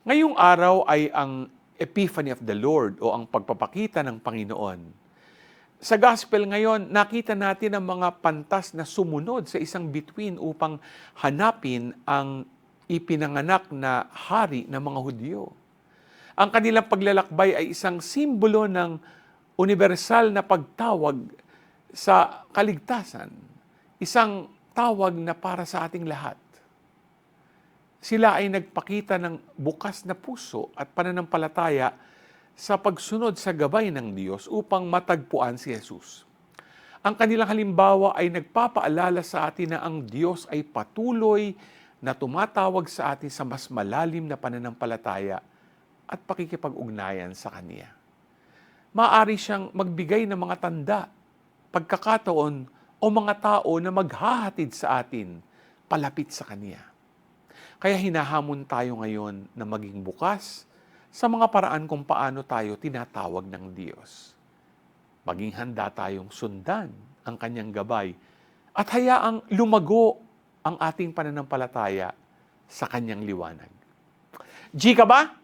Ngayong araw ay ang Epiphany of the Lord o ang pagpapakita ng Panginoon. Sa Gospel ngayon, nakita natin ang mga pantas na sumunod sa isang bituin upang hanapin ang ipinanganak na hari ng mga Hudyo. Ang kanilang paglalakbay ay isang simbolo ng universal na pagtawag sa kaligtasan, isang tawag na para sa ating lahat. Sila ay nagpakita ng bukas na puso at pananampalataya sa pagsunod sa gabay ng Diyos upang matagpuan si Jesus. Ang kanilang halimbawa ay nagpapaalala sa atin na ang Diyos ay patuloy na tumatawag sa atin sa mas malalim na pananampalataya at pakikipag-ugnayan sa Kanya. Maaari siyang magbigay ng mga tanda, pagkakataon o mga tao na maghahatid sa atin palapit sa Kanya. Kaya hinahamon tayo ngayon na maging bukas sa mga paraan kung paano tayo tinatawag ng Diyos. Maging handa tayong sundan ang Kanyang gabay at hayaang lumago ang ating pananampalataya sa Kanyang liwanag. G ka ba?